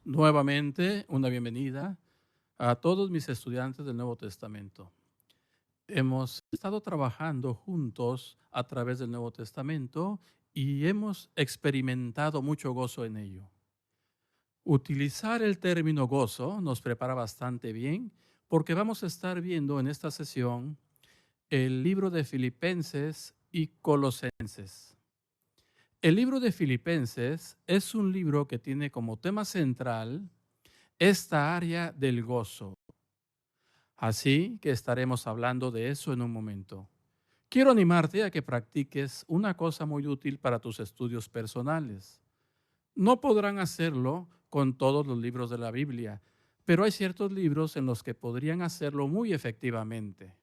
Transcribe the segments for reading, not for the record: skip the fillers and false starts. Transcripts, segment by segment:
Nuevamente, una bienvenida a todos mis estudiantes del Nuevo Testamento. Hemos estado trabajando juntos a través del Nuevo Testamento y hemos experimentado mucho gozo en ello. Utilizar el término gozo nos prepara bastante bien porque vamos a estar viendo en esta sesión el libro de Filipenses y Colosenses. El libro de Filipenses es un libro que tiene como tema central esta área del gozo. Así que estaremos hablando de eso en un momento. Quiero animarte a que practiques una cosa muy útil para tus estudios personales. No podrán hacerlo con todos los libros de la Biblia, pero hay ciertos libros en los que podrían hacerlo muy efectivamente.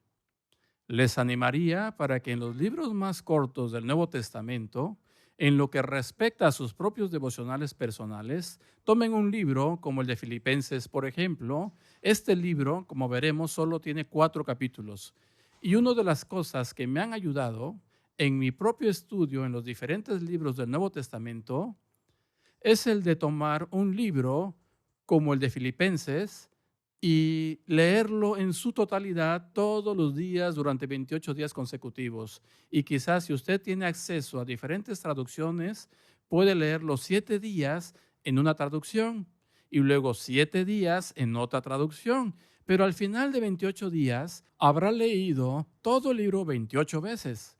Les animaría para que en los libros más cortos del Nuevo Testamento, en lo que respecta a sus propios devocionales personales, tomen un libro como el de Filipenses, por ejemplo. Este libro, como veremos, solo tiene 4 capítulos. Y una de las cosas que me han ayudado en mi propio estudio en los diferentes libros del Nuevo Testamento es el de tomar un libro como el de Filipenses y leerlo en su totalidad todos los días durante 28 días consecutivos. Y quizás si usted tiene acceso a diferentes traducciones, puede leerlo 7 días en una traducción y luego 7 días en otra traducción. Pero al final de 28 días habrá leído todo el libro 28 veces.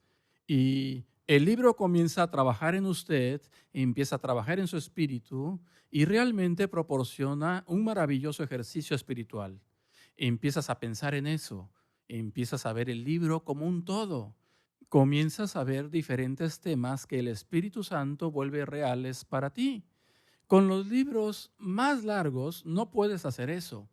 Y el libro comienza a trabajar en usted, empieza a trabajar en su espíritu y realmente proporciona un maravilloso ejercicio espiritual. Empiezas a pensar en eso, empiezas a ver el libro como un todo, comienzas a ver diferentes temas que el Espíritu Santo vuelve reales para ti. Con los libros más largos no puedes hacer eso,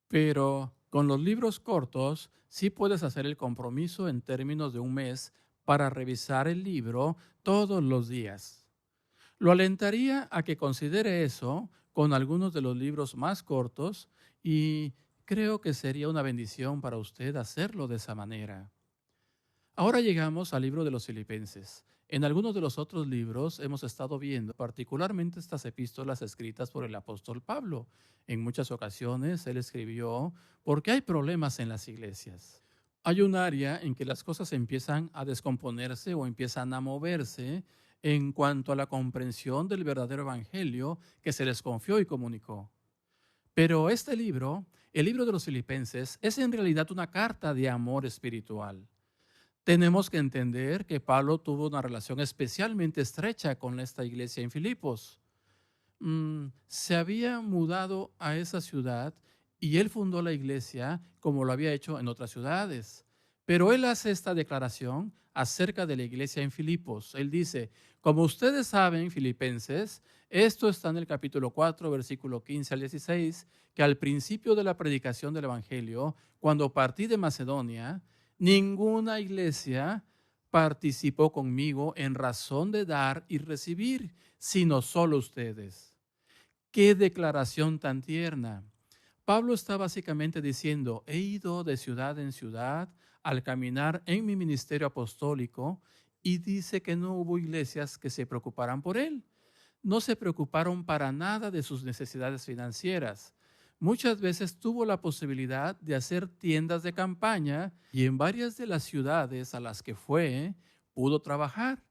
pero con los libros cortos sí puedes hacer el compromiso en términos de un mes para revisar el libro todos los días. Lo alentaría a que considere eso con algunos de los libros más cortos y creo que sería una bendición para usted hacerlo de esa manera. Ahora llegamos al libro de los Filipenses. En algunos de los otros libros hemos estado viendo particularmente estas epístolas escritas por el apóstol Pablo. En muchas ocasiones él escribió porque hay problemas en las iglesias. Hay un área en que las cosas empiezan a descomponerse o empiezan a moverse en cuanto a la comprensión del verdadero evangelio que se les confió y comunicó. Pero este libro, el libro de los Filipenses, es en realidad una carta de amor espiritual. Tenemos que entender que Pablo tuvo una relación especialmente estrecha con esta iglesia en Filipos. Se había mudado a esa ciudad y él fundó la iglesia como lo había hecho en otras ciudades. Pero él hace esta declaración acerca de la iglesia en Filipos. Él dice, como ustedes saben, filipenses, esto está en el capítulo 4, versículo 15 al 16, que al principio de la predicación del evangelio, cuando partí de Macedonia, ninguna iglesia participó conmigo en razón de dar y recibir, sino solo ustedes. ¡Qué declaración tan tierna! Pablo está básicamente diciendo, he ido de ciudad en ciudad al caminar en mi ministerio apostólico y dice que no hubo iglesias que se preocuparan por él. No se preocuparon para nada de sus necesidades financieras. Muchas veces tuvo la posibilidad de hacer tiendas de campaña y en varias de las ciudades a las que fue pudo trabajar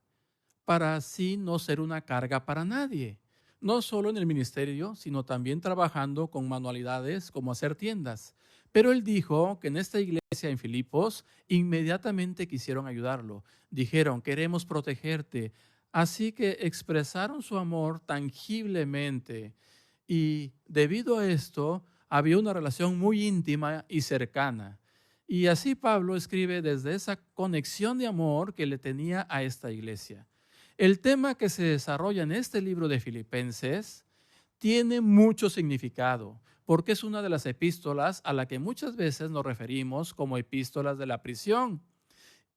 para así no ser una carga para nadie. No solo en el ministerio, sino también trabajando con manualidades como hacer tiendas. Pero él dijo que en esta iglesia en Filipos inmediatamente quisieron ayudarlo. Dijeron, queremos protegerte. Así que expresaron su amor tangiblemente. Y debido a esto, había una relación muy íntima y cercana. Y así Pablo escribe desde esa conexión de amor que le tenía a esta iglesia. El tema que se desarrolla en este libro de Filipenses tiene mucho significado, porque es una de las epístolas a la que muchas veces nos referimos como epístolas de la prisión.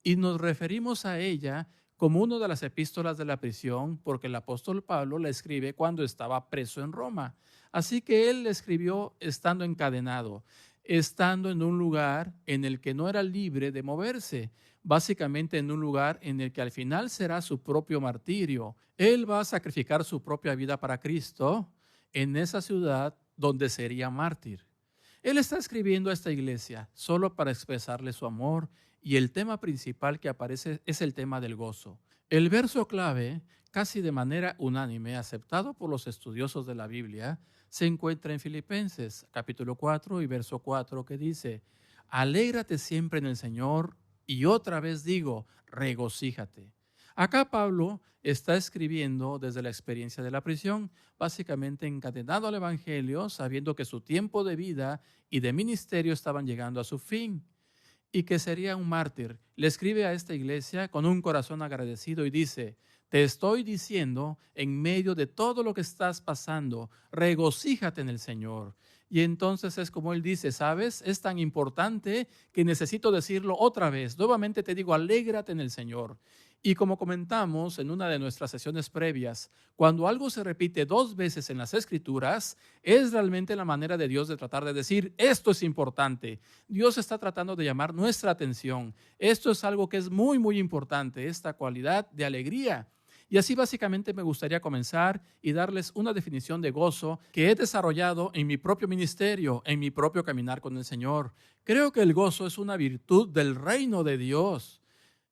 Y nos referimos a ella como una de las epístolas de la prisión porque el apóstol Pablo la escribe cuando estaba preso en Roma. Así que él la escribió estando encadenado, estando en un lugar en el que no era libre de moverse, básicamente en un lugar en el que al final será su propio martirio. Él va a sacrificar su propia vida para Cristo en esa ciudad donde sería mártir. Él está escribiendo a esta iglesia solo para expresarle su amor y el tema principal que aparece es el tema del gozo. El verso clave, casi de manera unánime, aceptado por los estudiosos de la Biblia, se encuentra en Filipenses capítulo 4 y verso 4 que dice: alégrate siempre en el Señor, y otra vez digo, regocíjate. Acá Pablo está escribiendo desde la experiencia de la prisión, básicamente encadenado al Evangelio, sabiendo que su tiempo de vida y de ministerio estaban llegando a su fin y que sería un mártir. Le escribe a esta iglesia con un corazón agradecido y dice: te estoy diciendo, en medio de todo lo que estás pasando, regocíjate en el Señor. Y entonces es como él dice: ¿sabes? Es tan importante que necesito decirlo otra vez. Nuevamente te digo, alégrate en el Señor. Y como comentamos en una de nuestras sesiones previas, cuando algo se repite 2 veces en las Escrituras, es realmente la manera de Dios de tratar de decir: esto es importante. Dios está tratando de llamar nuestra atención. Esto es algo que es muy, muy importante, esta cualidad de alegría. Y así básicamente me gustaría comenzar y darles una definición de gozo que he desarrollado en mi propio ministerio, en mi propio caminar con el Señor. Creo que el gozo es una virtud del reino de Dios.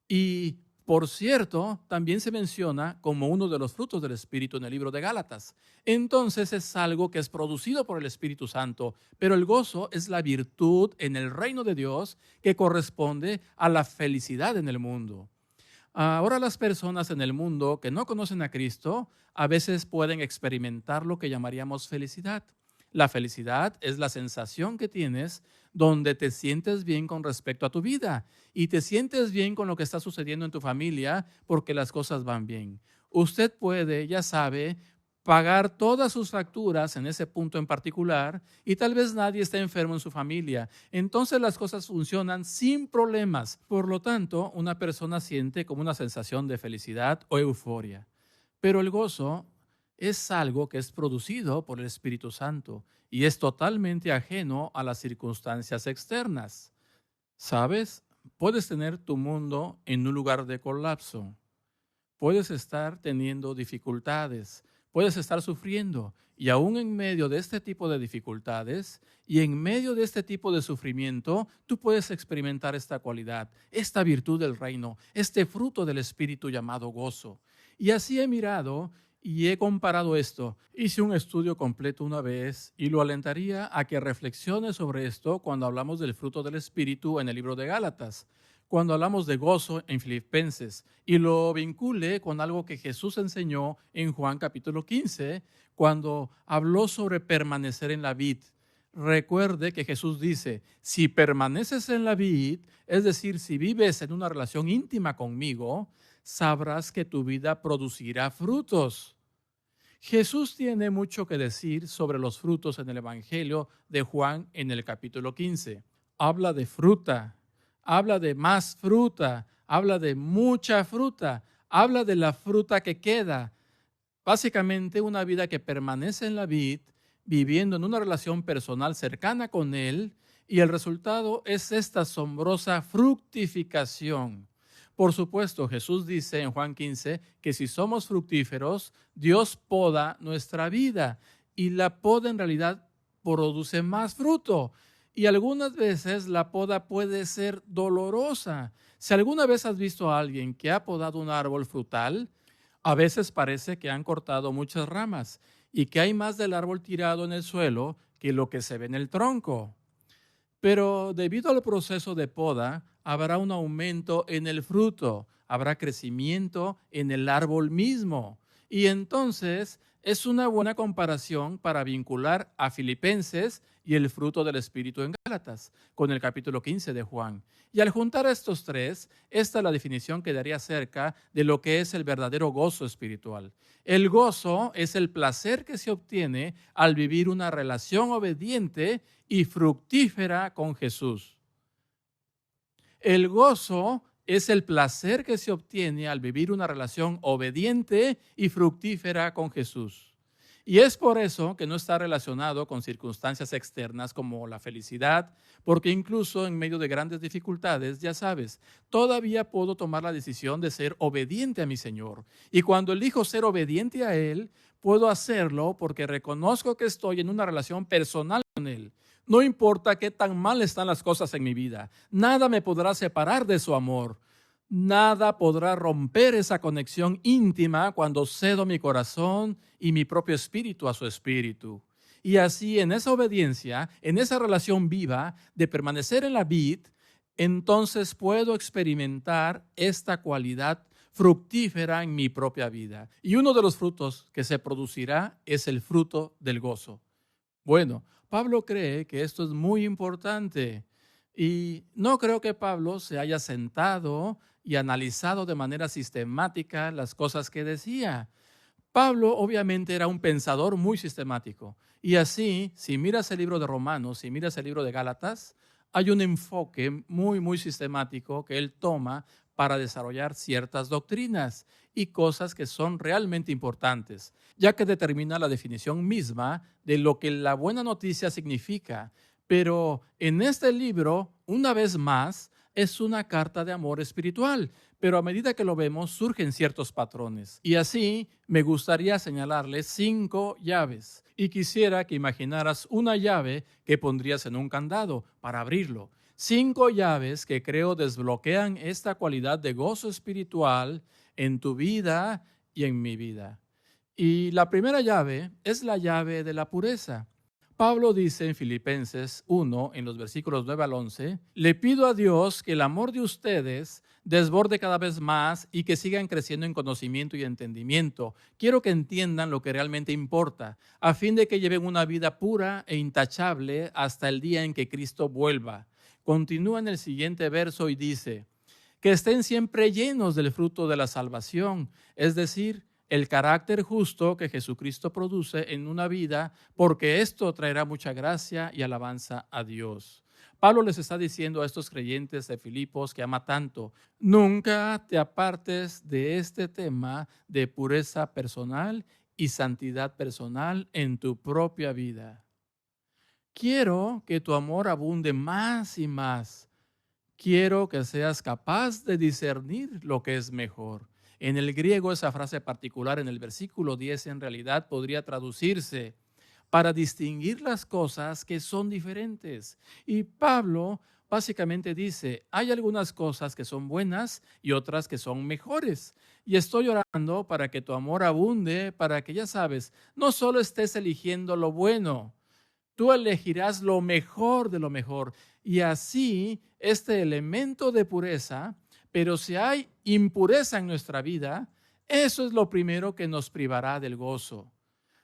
Y, por cierto, también se menciona como uno de los frutos del Espíritu en el libro de Gálatas. Entonces es algo que es producido por el Espíritu Santo, pero el gozo es la virtud en el reino de Dios que corresponde a la felicidad en el mundo. Ahora las personas en el mundo que no conocen a Cristo a veces pueden experimentar lo que llamaríamos felicidad. La felicidad es la sensación que tienes donde te sientes bien con respecto a tu vida y te sientes bien con lo que está sucediendo en tu familia porque las cosas van bien. Usted puede, ya sabe, pagar todas sus facturas en ese punto en particular y tal vez nadie esté enfermo en su familia. Entonces las cosas funcionan sin problemas. Por lo tanto, una persona siente como una sensación de felicidad o euforia. Pero el gozo es algo que es producido por el Espíritu Santo y es totalmente ajeno a las circunstancias externas. ¿Sabes? Puedes tener tu mundo en un lugar de colapso. Puedes estar teniendo dificultades, puedes estar sufriendo y aún en medio de este tipo de dificultades y en medio de este tipo de sufrimiento, tú puedes experimentar esta cualidad, esta virtud del reino, este fruto del Espíritu llamado gozo. Y así he mirado y he comparado esto. Hice un estudio completo una vez y lo alentaría a que reflexione sobre esto cuando hablamos del fruto del Espíritu en el libro de Gálatas, cuando hablamos de gozo en Filipenses y lo vincule con algo que Jesús enseñó en Juan capítulo 15, cuando habló sobre permanecer en la vid. Recuerde que Jesús dice: si permaneces en la vid, es decir, si vives en una relación íntima conmigo, sabrás que tu vida producirá frutos. Jesús tiene mucho que decir sobre los frutos en el Evangelio de Juan en el capítulo 15. Habla de fruta, habla de más fruta, habla de mucha fruta, habla de la fruta que queda. Básicamente una vida que permanece en la vid, viviendo en una relación personal cercana con Él, y el resultado es esta asombrosa fructificación. Por supuesto, Jesús dice en Juan 15 que si somos fructíferos, Dios poda nuestra vida y la poda en realidad produce más fruto. Y algunas veces la poda puede ser dolorosa. Si alguna vez has visto a alguien que ha podado un árbol frutal, a veces parece que han cortado muchas ramas y que hay más del árbol tirado en el suelo que lo que se ve en el tronco. Pero debido al proceso de poda, habrá un aumento en el fruto, habrá crecimiento en el árbol mismo. Y entonces es una buena comparación para vincular a Filipenses y el fruto del Espíritu en Gálatas, con el capítulo 15 de Juan. Y al juntar a estos tres, esta es la definición que daría acerca de lo que es el verdadero gozo espiritual. El gozo es el placer que se obtiene al vivir una relación obediente y fructífera con Jesús. El gozo es el placer que se obtiene al vivir una relación obediente y fructífera con Jesús. Y es por eso que no está relacionado con circunstancias externas como la felicidad, porque incluso en medio de grandes dificultades, ya sabes, todavía puedo tomar la decisión de ser obediente a mi Señor. Y cuando elijo ser obediente a Él, puedo hacerlo porque reconozco que estoy en una relación personal con Él. No importa qué tan mal están las cosas en mi vida, nada me podrá separar de su amor. Nada podrá romper esa conexión íntima cuando cedo mi corazón y mi propio espíritu a su espíritu. Y así, en esa obediencia, en esa relación viva de permanecer en la vid, entonces puedo experimentar esta cualidad fructífera en mi propia vida. Y uno de los frutos que se producirá es el fruto del gozo. Bueno, Pablo cree que esto es muy importante y no creo que Pablo se haya sentado y analizado de manera sistemática las cosas que decía. Pablo obviamente era un pensador muy sistemático y así, si miras el libro de Romanos, si miras el libro de Gálatas, hay un enfoque muy sistemático que él toma para desarrollar ciertas doctrinas y cosas que son realmente importantes, ya que determina la definición misma de lo que la buena noticia significa. Pero en este libro, una vez más, es una carta de amor espiritual, pero a medida que lo vemos surgen ciertos patrones. Y así me gustaría señalarles 5 llaves. Y quisiera que imaginaras una llave que pondrías en un candado para abrirlo. 5 llaves que creo desbloquean esta cualidad de gozo espiritual en tu vida y en mi vida. Y la primera llave es la llave de la pureza. Pablo dice en Filipenses 1, en los versículos 9 al 11, le pido a Dios que el amor de ustedes desborde cada vez más y que sigan creciendo en conocimiento y entendimiento. Quiero que entiendan lo que realmente importa, a fin de que lleven una vida pura e intachable hasta el día en que Cristo vuelva. Continúa en el siguiente verso y dice, que estén siempre llenos del fruto de la salvación, es decir, el carácter justo que Jesucristo produce en una vida, porque esto traerá mucha gracia y alabanza a Dios. Pablo les está diciendo a estos creyentes de Filipos que ama tanto, nunca te apartes de este tema de pureza personal y santidad personal en tu propia vida. Quiero que tu amor abunde más y más. Quiero que seas capaz de discernir lo que es mejor. En el griego, esa frase particular en el versículo 10 en realidad podría traducirse para distinguir las cosas que son diferentes. Y Pablo básicamente dice, hay algunas cosas que son buenas y otras que son mejores. Y estoy orando para que tu amor abunde, para que ya sabes, no solo estés eligiendo lo bueno, tú elegirás lo mejor de lo mejor. Y así, este elemento de pureza, pero si hay impureza en nuestra vida, eso es lo primero que nos privará del gozo.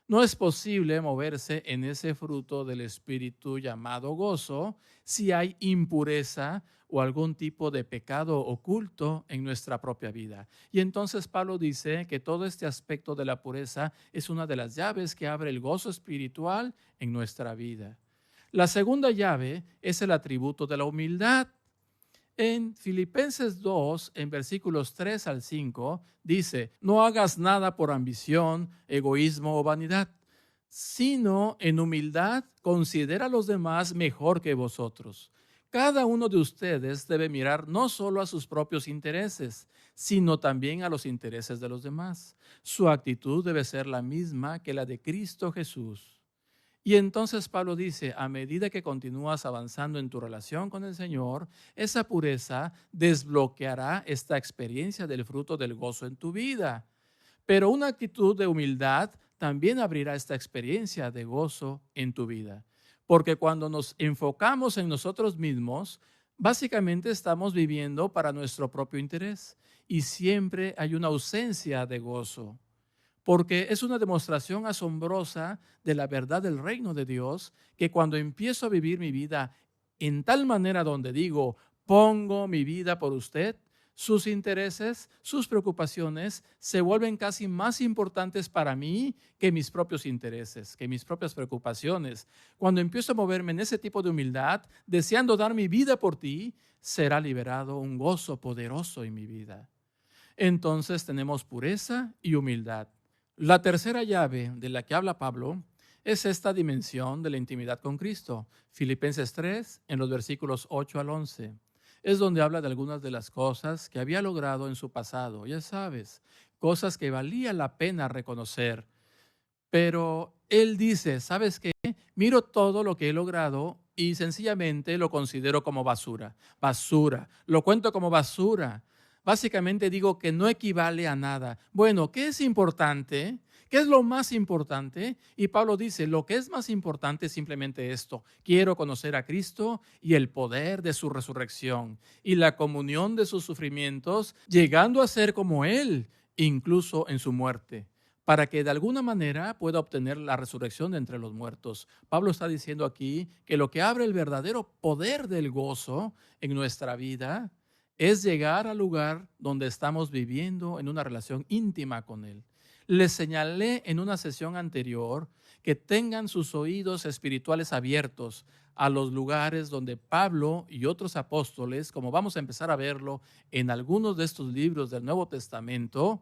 No es posible moverse en ese fruto del Espíritu llamado gozo si hay impureza o algún tipo de pecado oculto en nuestra propia vida. Y entonces Pablo dice que todo este aspecto de la pureza es una de las llaves que abre el gozo espiritual en nuestra vida. La segunda llave es el atributo de la humildad. En Filipenses 2, en versículos 3 al 5, dice, no hagas nada por ambición, egoísmo o vanidad, sino en humildad considera a los demás mejor que vosotros. Cada uno de ustedes debe mirar no solo a sus propios intereses, sino también a los intereses de los demás. Su actitud debe ser la misma que la de Cristo Jesús. Y entonces Pablo dice, a medida que continúas avanzando en tu relación con el Señor, esa pureza desbloqueará esta experiencia del fruto del gozo en tu vida. Pero una actitud de humildad también abrirá esta experiencia de gozo en tu vida. Porque cuando nos enfocamos en nosotros mismos, básicamente estamos viviendo para nuestro propio interés y siempre hay una ausencia de gozo. Porque es una demostración asombrosa de la verdad del reino de Dios, que cuando empiezo a vivir mi vida en tal manera donde digo, pongo mi vida por usted, sus intereses, sus preocupaciones se vuelven casi más importantes para mí que mis propios intereses, que mis propias preocupaciones. Cuando empiezo a moverme en ese tipo de humildad, deseando dar mi vida por ti, será liberado un gozo poderoso en mi vida. Entonces tenemos pureza y humildad. La tercera llave de la que habla Pablo es esta dimensión de la intimidad con Cristo. Filipenses 3, en los versículos 8 al 11. Es donde habla de algunas de las cosas que había logrado en su pasado. Ya sabes, cosas que valía la pena reconocer. Pero él dice, ¿sabes qué? Miro todo lo que he logrado y sencillamente lo considero como basura. Basura. Lo cuento como basura. Básicamente digo que no equivale a nada. Bueno, ¿qué es importante? ¿Qué es lo más importante? Y Pablo dice, lo que es más importante es simplemente esto. Quiero conocer a Cristo y el poder de su resurrección y la comunión de sus sufrimientos, llegando a ser como Él, incluso en su muerte, para que de alguna manera pueda obtener la resurrección de entre los muertos. Pablo está diciendo aquí que lo que abre el verdadero poder del gozo en nuestra vida es llegar al lugar donde estamos viviendo en una relación íntima con Él. Les señalé en una sesión anterior que tengan sus oídos espirituales abiertos a los lugares donde Pablo y otros apóstoles, como vamos a empezar a verlo en algunos de estos libros del Nuevo Testamento,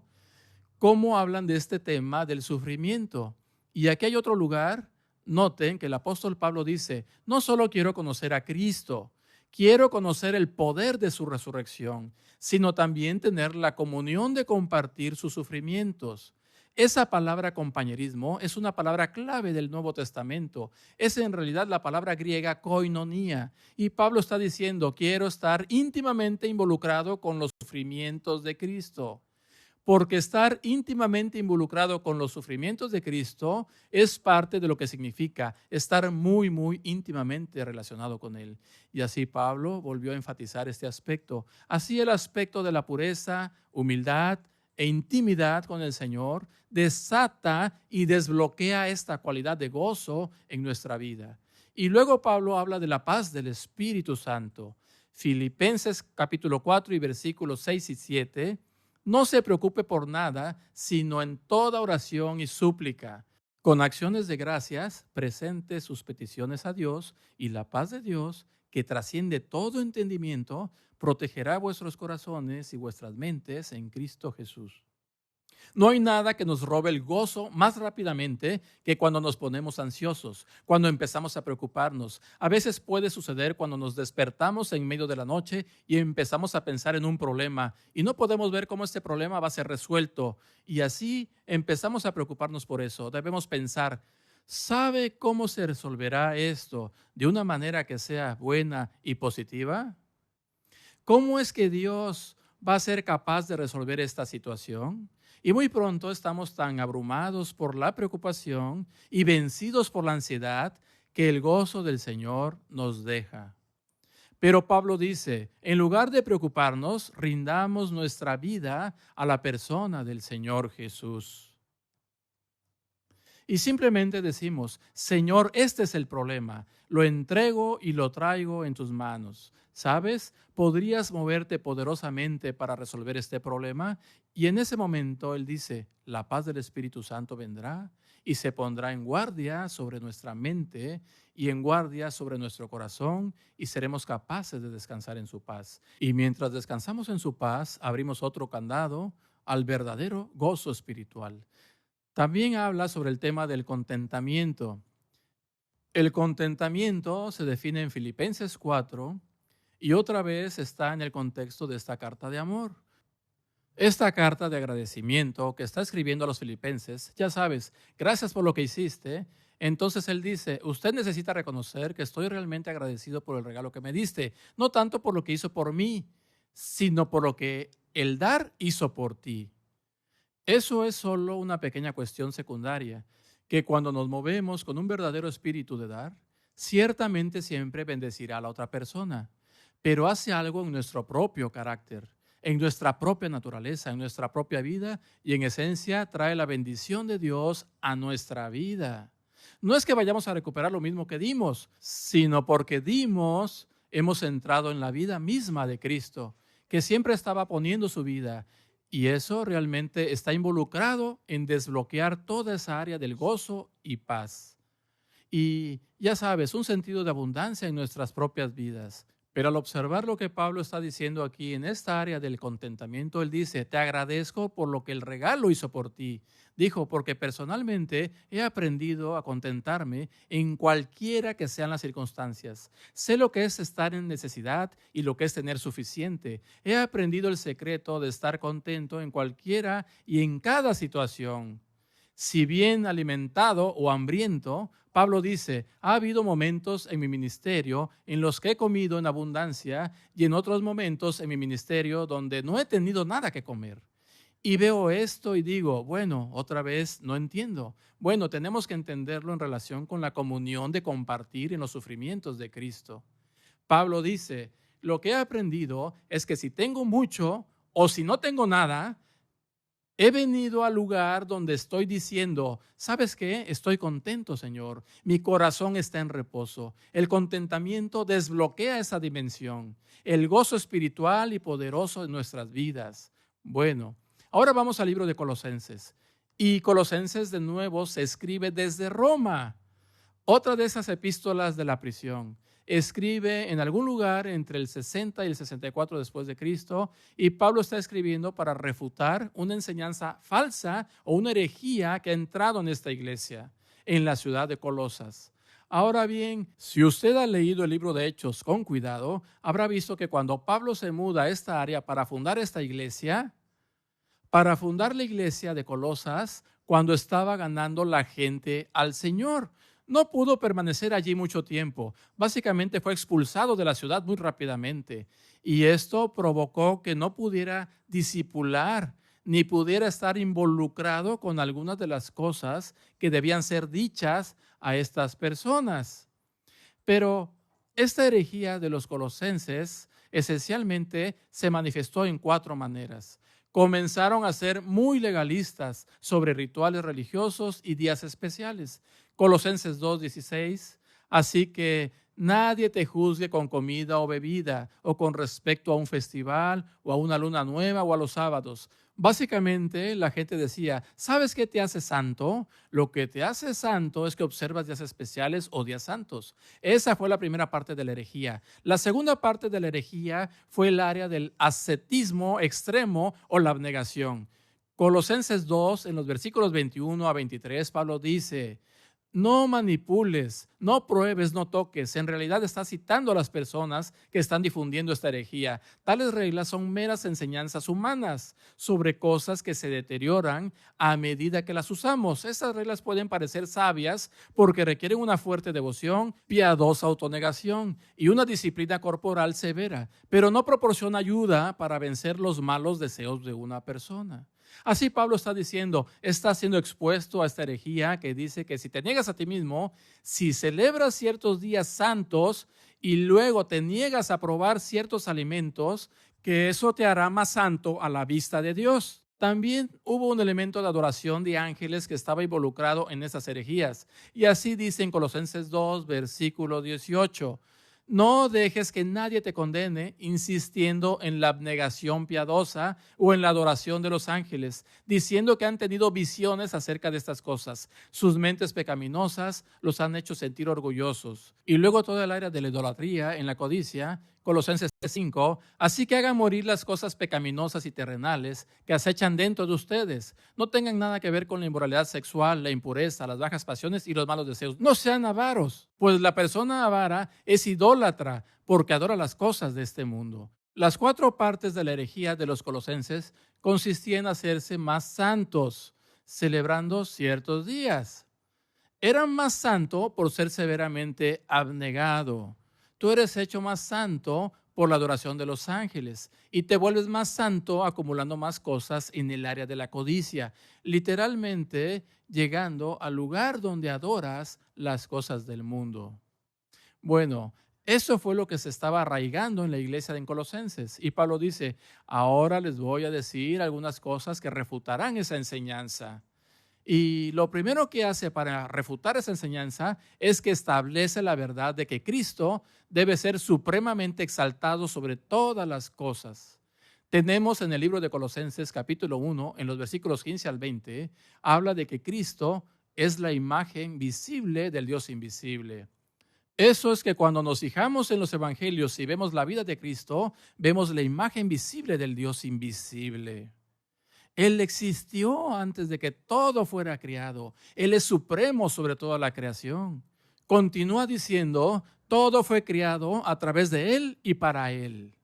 cómo hablan de este tema del sufrimiento. Y aquí hay otro lugar, noten que el apóstol Pablo dice, no solo quiero conocer a Cristo, quiero conocer el poder de su resurrección, sino también tener la comunión de compartir sus sufrimientos. Esa palabra compañerismo es una palabra clave del Nuevo Testamento. Es en realidad la palabra griega koinonia. Y Pablo está diciendo, quiero estar íntimamente involucrado con los sufrimientos de Cristo. Porque estar íntimamente involucrado con los sufrimientos de Cristo es parte de lo que significa estar muy íntimamente relacionado con Él. Y así Pablo volvió a enfatizar este aspecto. Así el aspecto de la pureza, humildad e intimidad con el Señor desata y desbloquea esta cualidad de gozo en nuestra vida. Y luego Pablo habla de la paz del Espíritu Santo. Filipenses capítulo 4 y versículos 6 y 7. No se preocupe por nada, sino en toda oración y súplica. Con acciones de gracias, presente sus peticiones a Dios y la paz de Dios, que trasciende todo entendimiento, protegerá vuestros corazones y vuestras mentes en Cristo Jesús. No hay nada que nos robe el gozo más rápidamente que cuando nos ponemos ansiosos, cuando empezamos a preocuparnos. A veces puede suceder cuando nos despertamos en medio de la noche y empezamos a pensar en un problema y no podemos ver cómo este problema va a ser resuelto. Y así empezamos a preocuparnos por eso. Debemos pensar, ¿sabe cómo se resolverá esto de una manera que sea buena y positiva? ¿Cómo es que Dios va a ser capaz de resolver esta situación? Y muy pronto estamos tan abrumados por la preocupación y vencidos por la ansiedad que el gozo del Señor nos deja. Pero Pablo dice, en lugar de preocuparnos, rindamos nuestra vida a la persona del Señor Jesús. Y simplemente decimos, Señor, este es el problema, lo entrego y lo traigo en tus manos. ¿Sabes? ¿Podrías moverte poderosamente para resolver este problema? Y en ese momento Él dice, la paz del Espíritu Santo vendrá y se pondrá en guardia sobre nuestra mente y en guardia sobre nuestro corazón y seremos capaces de descansar en su paz. Y mientras descansamos en su paz, abrimos otro candado al verdadero gozo espiritual. También habla sobre el tema del contentamiento. El contentamiento se define en Filipenses 4 y otra vez está en el contexto de esta carta de amor. Esta carta de agradecimiento que está escribiendo a los filipenses, ya sabes, gracias por lo que hiciste. Entonces él dice, usted necesita reconocer que estoy realmente agradecido por el regalo que me diste, no tanto por lo que hizo por mí, sino por lo que el dar hizo por ti. Eso es solo una pequeña cuestión secundaria, que cuando nos movemos con un verdadero espíritu de dar, ciertamente siempre bendecirá a la otra persona, pero hace algo en nuestro propio carácter, en nuestra propia naturaleza, en nuestra propia vida y en esencia trae la bendición de Dios a nuestra vida. No es que vayamos a recuperar lo mismo que dimos, sino porque dimos, hemos entrado en la vida misma de Cristo, que siempre estaba poniendo su vida. Y eso realmente está involucrado en desbloquear toda esa área del gozo y paz. Y ya sabes, un sentido de abundancia en nuestras propias vidas. Pero al observar lo que Pablo está diciendo aquí en esta área del contentamiento, él dice, te agradezco por lo que el regalo hizo por ti. Dijo, porque personalmente he aprendido a contentarme en cualquiera que sean las circunstancias. Sé lo que es estar en necesidad y lo que es tener suficiente. He aprendido el secreto de estar contento en cualquiera y en cada situación. Si bien alimentado o hambriento, Pablo dice, ha habido momentos en mi ministerio en los que he comido en abundancia y en otros momentos en mi ministerio donde no he tenido nada que comer. Y veo esto y digo, bueno, otra vez no entiendo. Bueno, tenemos que entenderlo en relación con la comunión de compartir en los sufrimientos de Cristo. Pablo dice, lo que he aprendido es que si tengo mucho o si no tengo nada, he venido al lugar donde estoy diciendo, ¿sabes qué? Estoy contento, Señor. Mi corazón está en reposo. El contentamiento desbloquea esa dimensión, el gozo espiritual y poderoso de nuestras vidas. Bueno, ahora vamos al libro de Colosenses. Y Colosenses de nuevo se escribe desde Roma. Otra de esas epístolas de la prisión. Escribe en algún lugar entre el 60 y el 64 después de Cristo, y Pablo está escribiendo para refutar una enseñanza falsa o una herejía que ha entrado en esta iglesia, en la ciudad de Colosas. Ahora bien, si usted ha leído el libro de Hechos con cuidado, habrá visto que cuando Pablo se muda a esta área para fundar la iglesia de Colosas, cuando estaba ganando la gente al Señor. No pudo permanecer allí mucho tiempo. Básicamente fue expulsado de la ciudad muy rápidamente. Y esto provocó que no pudiera discipular ni pudiera estar involucrado con algunas de las cosas que debían ser dichas a estas personas. Pero esta herejía de los colosenses esencialmente se manifestó en 4 maneras. Comenzaron a ser muy legalistas sobre rituales religiosos y días especiales. Colosenses 2:16, así que nadie te juzgue con comida o bebida o con respecto a un festival o a una luna nueva o a los sábados. Básicamente la gente decía, ¿sabes qué te hace santo? Lo que te hace santo es que observas días especiales o días santos. Esa fue la primera parte de la herejía. La segunda parte de la herejía fue el área del ascetismo extremo o la abnegación. Colosenses 2, en los versículos 21 a 23, Pablo dice, no manipules, no pruebes, no toques. En realidad está citando a las personas que están difundiendo esta herejía. Tales reglas son meras enseñanzas humanas sobre cosas que se deterioran a medida que las usamos. Estas reglas pueden parecer sabias porque requieren una fuerte devoción, piadosa autonegación y una disciplina corporal severa, pero no proporciona ayuda para vencer los malos deseos de una persona. Así Pablo está diciendo, está siendo expuesto a esta herejía que dice que si te niegas a ti mismo, si celebras ciertos días santos y luego te niegas a probar ciertos alimentos, que eso te hará más santo a la vista de Dios. También hubo un elemento de adoración de ángeles que estaba involucrado en esas herejías. Y así dice en Colosenses 2, versículo 18. No dejes que nadie te condene insistiendo en la abnegación piadosa o en la adoración de los ángeles, diciendo que han tenido visiones acerca de estas cosas. Sus mentes pecaminosas los han hecho sentir orgullosos. Y luego toda el área de la idolatría en la codicia, Colosenses 5, así que hagan morir las cosas pecaminosas y terrenales que acechan dentro de ustedes. No tengan nada que ver con la inmoralidad sexual, la impureza, las bajas pasiones y los malos deseos. No sean avaros, pues la persona avara es idólatra porque adora las cosas de este mundo. Las 4 partes de la herejía de los colosenses consistían en hacerse más santos, celebrando ciertos días. Eran más santo por ser severamente abnegado. Tú eres hecho más santo por la adoración de los ángeles y te vuelves más santo acumulando más cosas en el área de la codicia, literalmente llegando al lugar donde adoras las cosas del mundo. Bueno, eso fue lo que se estaba arraigando en la iglesia de Colosenses. Y Pablo dice, ahora les voy a decir algunas cosas que refutarán esa enseñanza. Y lo primero que hace para refutar esa enseñanza es que establece la verdad de que Cristo debe ser supremamente exaltado sobre todas las cosas. Tenemos en el libro de Colosenses capítulo 1, en los versículos 15 al 20, habla de que Cristo es la imagen visible del Dios invisible. Eso es que cuando nos fijamos en los evangelios y vemos la vida de Cristo, vemos la imagen visible del Dios invisible. Él existió antes de que todo fuera creado. Él es supremo sobre toda la creación. Continúa diciendo, todo fue creado a través de Él y para Él.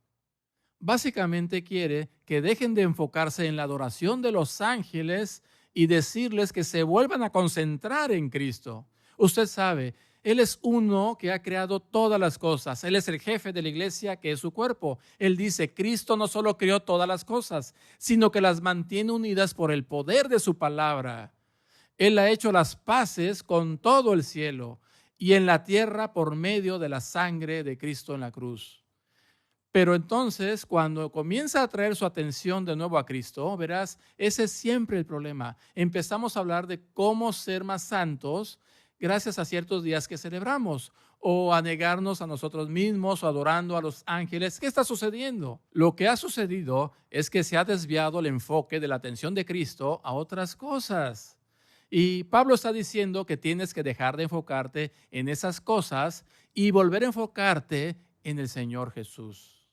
Básicamente quiere que dejen de enfocarse en la adoración de los ángeles y decirles que se vuelvan a concentrar en Cristo. Usted sabe, Él es uno que ha creado todas las cosas. Él es el jefe de la iglesia, que es su cuerpo. Él dice, Cristo no solo creó todas las cosas, sino que las mantiene unidas por el poder de su palabra. Él ha hecho las paces con todo el cielo y en la tierra por medio de la sangre de Cristo en la cruz. Pero entonces, cuando comienza a traer su atención de nuevo a Cristo, verás, ese es siempre el problema. Empezamos a hablar de cómo ser más santos gracias a ciertos días que celebramos, o a negarnos a nosotros mismos, o adorando a los ángeles. ¿Qué está sucediendo? Lo que ha sucedido es que se ha desviado el enfoque de la atención de Cristo a otras cosas. Y Pablo está diciendo que tienes que dejar de enfocarte en esas cosas y volver a enfocarte en el Señor Jesús.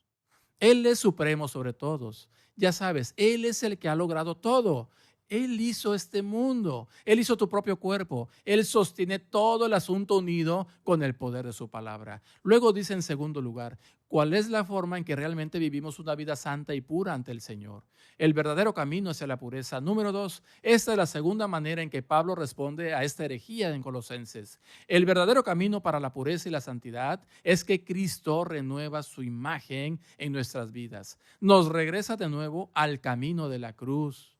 Él es supremo sobre todos. Ya sabes, Él es el que ha logrado todo. Él hizo este mundo. Él hizo tu propio cuerpo. Él sostiene todo el asunto unido con el poder de su palabra. Luego dice en segundo lugar, ¿cuál es la forma en que realmente vivimos una vida santa y pura ante el Señor? El verdadero camino hacia la pureza. Número 2, esta es la segunda manera en que Pablo responde a esta herejía en Colosenses. El verdadero camino para la pureza y la santidad es que Cristo renueva su imagen en nuestras vidas. Nos regresa de nuevo al camino de la cruz.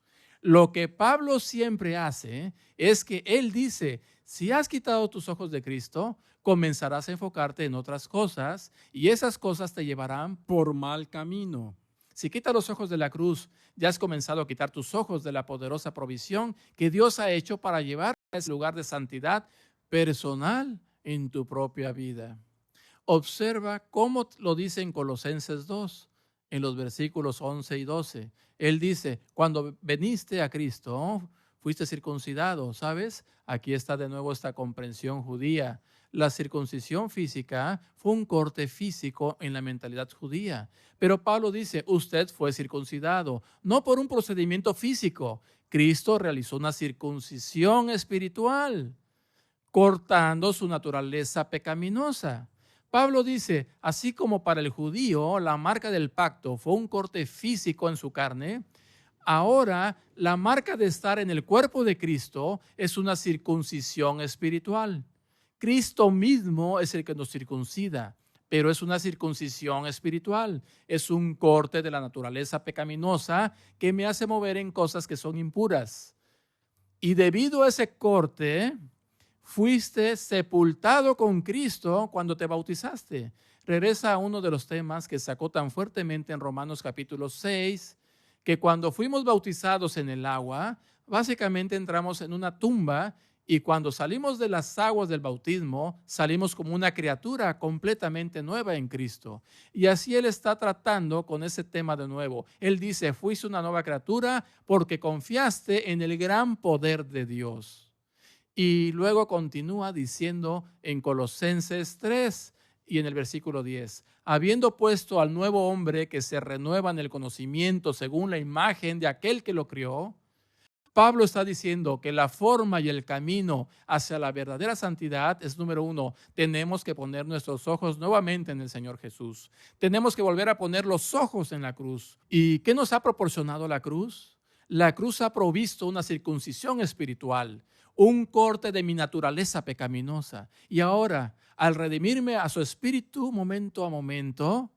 Lo que Pablo siempre hace es que él dice, si has quitado tus ojos de Cristo, comenzarás a enfocarte en otras cosas y esas cosas te llevarán por mal camino. Si quitas los ojos de la cruz, ya has comenzado a quitar tus ojos de la poderosa provisión que Dios ha hecho para llevar a ese lugar de santidad personal en tu propia vida. Observa cómo lo dice en Colosenses 2, en los versículos 11 y 12. Él dice, cuando veniste a Cristo, fuiste circuncidado, ¿sabes? Aquí está de nuevo esta comprensión judía. La circuncisión física fue un corte físico en la mentalidad judía. Pero Pablo dice, usted fue circuncidado, no por un procedimiento físico. Cristo realizó una circuncisión espiritual, cortando su naturaleza pecaminosa. Pablo dice, así como para el judío la marca del pacto fue un corte físico en su carne, ahora la marca de estar en el cuerpo de Cristo es una circuncisión espiritual. Cristo mismo es el que nos circuncida, pero es una circuncisión espiritual. Es un corte de la naturaleza pecaminosa que me hace mover en cosas que son impuras. Y debido a ese corte, fuiste sepultado con Cristo cuando te bautizaste. Regresa a uno de los temas que sacó tan fuertemente en Romanos capítulo 6, que cuando fuimos bautizados en el agua, básicamente entramos en una tumba y cuando salimos de las aguas del bautismo, salimos como una criatura completamente nueva en Cristo. Y así Él está tratando con ese tema de nuevo. Él dice, fuiste una nueva criatura porque confiaste en el gran poder de Dios. Y luego continúa diciendo en Colosenses 3 y en el versículo 10, habiendo puesto al nuevo hombre que se renueva en el conocimiento según la imagen de aquel que lo crió, Pablo está diciendo que la forma y el camino hacia la verdadera santidad es, número 1, tenemos que poner nuestros ojos nuevamente en el Señor Jesús. Tenemos que volver a poner los ojos en la cruz. ¿Y qué nos ha proporcionado la cruz? La cruz ha provisto una circuncisión espiritual, un corte de mi naturaleza pecaminosa. Y ahora, al redimirme a su espíritu momento a momento,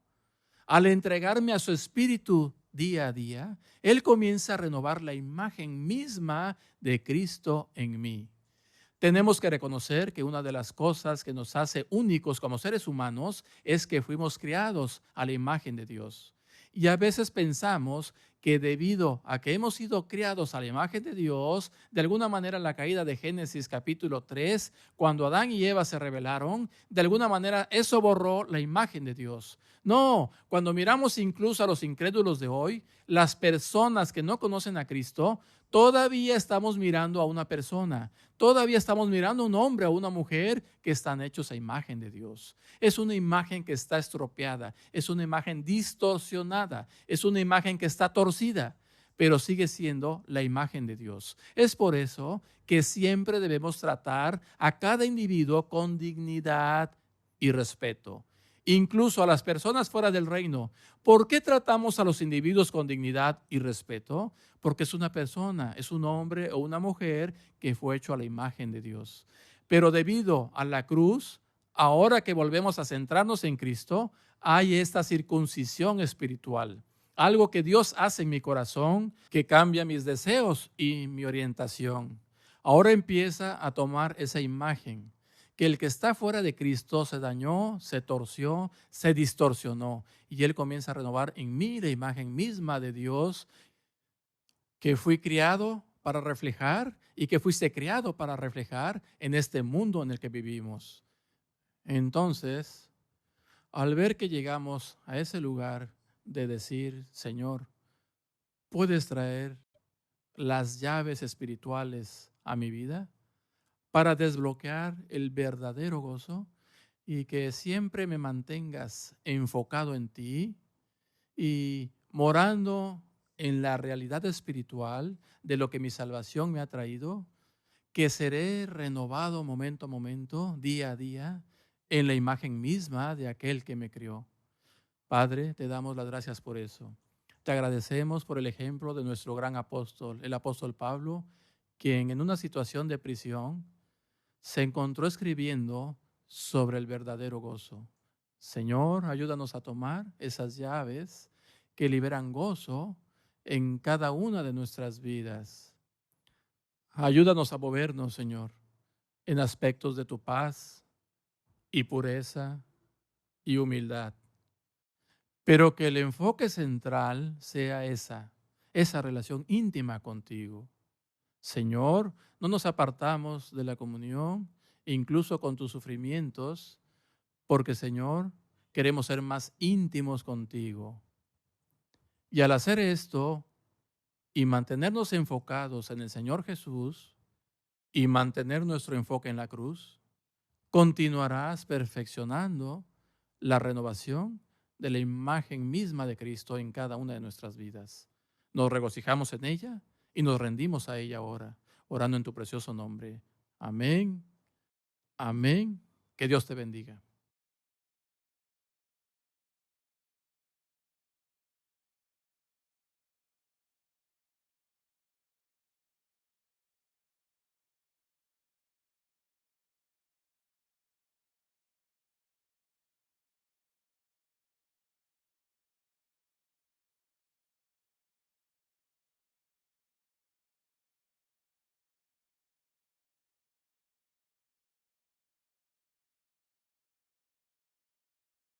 al entregarme a su espíritu día a día, Él comienza a renovar la imagen misma de Cristo en mí. Tenemos que reconocer que una de las cosas que nos hace únicos como seres humanos es que fuimos creados a la imagen de Dios. Y a veces pensamos que debido a que hemos sido criados a la imagen de Dios, de alguna manera en la caída de Génesis capítulo 3, cuando Adán y Eva se rebelaron, de alguna manera eso borró la imagen de Dios. No, cuando miramos incluso a los incrédulos de hoy, las personas que no conocen a Cristo, todavía estamos mirando a una persona, todavía estamos mirando a un hombre, a una mujer que están hechos a imagen de Dios. Es una imagen que está estropeada, es una imagen distorsionada, es una imagen que está torcida, pero sigue siendo la imagen de Dios. Es por eso que siempre debemos tratar a cada individuo con dignidad y respeto. Incluso a las personas fuera del reino. ¿Por qué tratamos a los individuos con dignidad y respeto? Porque es una persona, es un hombre o una mujer que fue hecho a la imagen de Dios. Pero debido a la cruz, ahora que volvemos a centrarnos en Cristo, hay esta circuncisión espiritual. Algo que Dios hace en mi corazón que cambia mis deseos y mi orientación. Ahora empieza a tomar esa imagen, que el que está fuera de Cristo se dañó, se torció, se distorsionó. Y Él comienza a renovar en mí la imagen misma de Dios que fui criado para reflejar y que fuiste criado para reflejar en este mundo en el que vivimos. Entonces, al ver que llegamos a ese lugar de decir, Señor, ¿puedes traer las llaves espirituales a mi vida para desbloquear el verdadero gozo y que siempre me mantengas enfocado en ti y morando en la realidad espiritual de lo que mi salvación me ha traído, que seré renovado momento a momento, día a día, en la imagen misma de aquel que me crió? Padre, te damos las gracias por eso. Te agradecemos por el ejemplo de nuestro gran apóstol, el apóstol Pablo, quien en una situación de prisión se encontró escribiendo sobre el verdadero gozo. Señor, ayúdanos a tomar esas llaves que liberan gozo en cada una de nuestras vidas. Ayúdanos a movernos, Señor, en aspectos de tu paz y pureza y humildad. Pero que el enfoque central sea esa relación íntima contigo. Señor, no nos apartamos de la comunión, incluso con tus sufrimientos, porque, Señor, queremos ser más íntimos contigo. Y al hacer esto y mantenernos enfocados en el Señor Jesús y mantener nuestro enfoque en la cruz, continuarás perfeccionando la renovación de la imagen misma de Cristo en cada una de nuestras vidas. Nos regocijamos en ella y nos rendimos a ella ahora, orando en tu precioso nombre. Amén. Amén. Que Dios te bendiga.